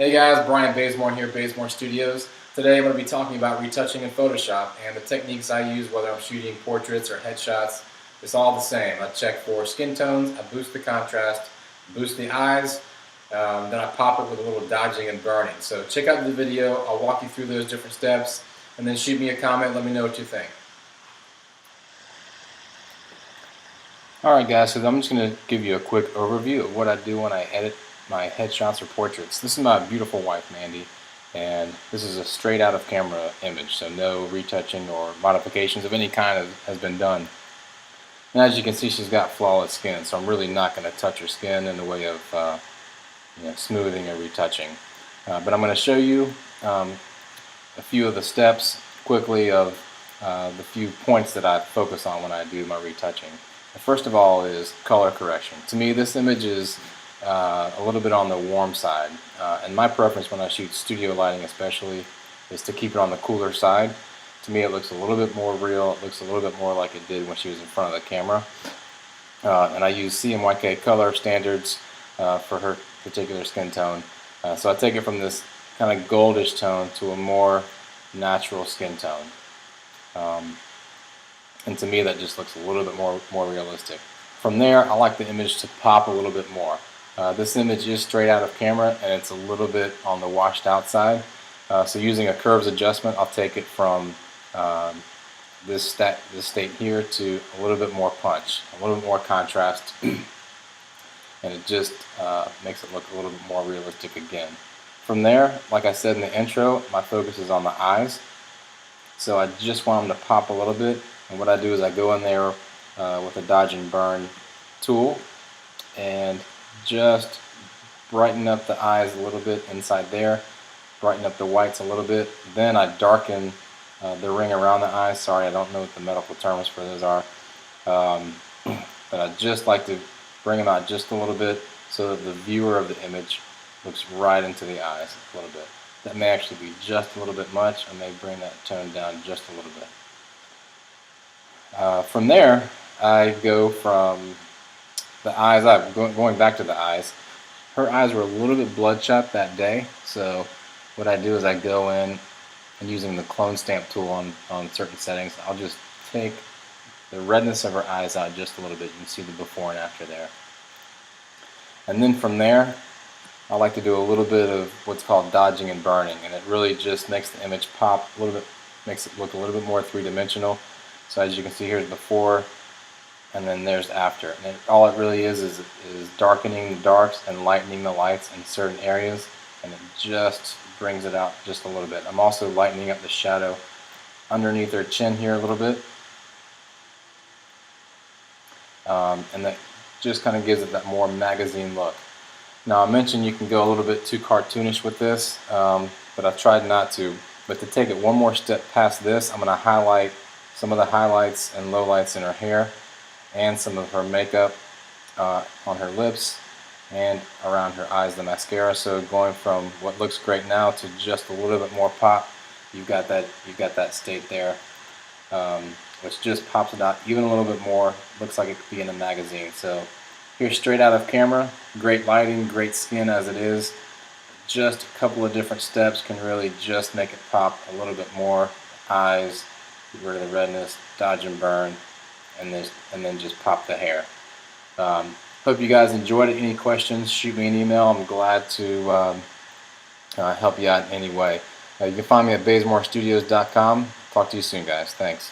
Hey guys, Brian Bazemore here, Bazemore Studios. Today I'm going to be talking about retouching in Photoshop and the techniques I use whether I'm shooting portraits or headshots. It's all the same. I check for skin tones, I boost the contrast, boost the eyes, then I pop it with a little dodging and burning. So check out the video, I'll walk you through those different steps, and then shoot me a comment, let me know what you think. Alright guys, so I'm just going to give you a quick overview of what I do when I edit my headshots or portraits. This is my beautiful wife Mandy, and this is a straight out of camera image, so no retouching or modifications of any kind has been done. And as you can see, she's got flawless skin, so I'm really not going to touch her skin in the way of smoothing or retouching. But I'm going to show you a few of the steps quickly of the few points that I focus on when I do my retouching. First of all is color correction. To me, this image is a little bit on the warm side, and my preference when I shoot studio lighting especially is to keep it on the cooler side. To me it looks a little bit more real, it looks a little bit more like it did when she was in front of the camera. And I use CMYK color standards for her particular skin tone. So I take it from this kind of goldish tone to a more natural skin tone. And to me that just looks a little bit more realistic. From there, I like the image to pop a little bit more. This image is straight out of camera and it's a little bit on the washed out side. So using a curves adjustment, I'll take it from this state here to a little bit more punch, a little bit more contrast, and it just makes it look a little bit more realistic again. From there, like I said in the intro, my focus is on the eyes. So I just want them to pop a little bit, and what I do is I go in there with a dodge and burn tool and just brighten up the eyes a little bit inside there, brighten up the whites a little bit, then I darken the ring around the eyes. Sorry, I don't know what the medical terms for those are, but I just like to bring them out just a little bit so that the viewer of the image looks right into the eyes a little bit. That may actually be just a little bit much. I may bring that tone down just a little bit. From there, I go from the eyes, going back to the eyes. Her eyes were a little bit bloodshot that day, so what I do is I go in and using the clone stamp tool on certain settings, I'll just take the redness of her eyes out just a little bit. You can see the before and after there. And then from there, I like to do a little bit of what's called dodging and burning, and it really just makes the image pop a little bit, makes it look a little bit more three-dimensional. So as you can see, here's before, and then there's after. And all it really is darkening the darks and lightening the lights in certain areas, and it just brings it out just a little bit. I'm also lightening up the shadow underneath her chin here a little bit, and that just kind of gives it that more magazine look. Now I mentioned you can go a little bit too cartoonish with this, but I've tried not to. But to take it one more step past this, I'm going to highlight some of the highlights and lowlights in her hair and some of her makeup on her lips and around her eyes, the mascara. So going from what looks great now to just a little bit more pop, you've got that state there, which just pops it out even a little bit more. Looks like it could be in a magazine. So here's straight out of camera, great lighting, great skin as it is. Just a couple of different steps can really just make it pop a little bit more. Eyes, get rid of the redness, dodge and burn, and then just pop the hair. Hope you guys enjoyed it. Any questions, shoot me an email. I'm glad to help you out in any way. You can find me at bazemorestudios.com. Talk to you soon, guys. Thanks.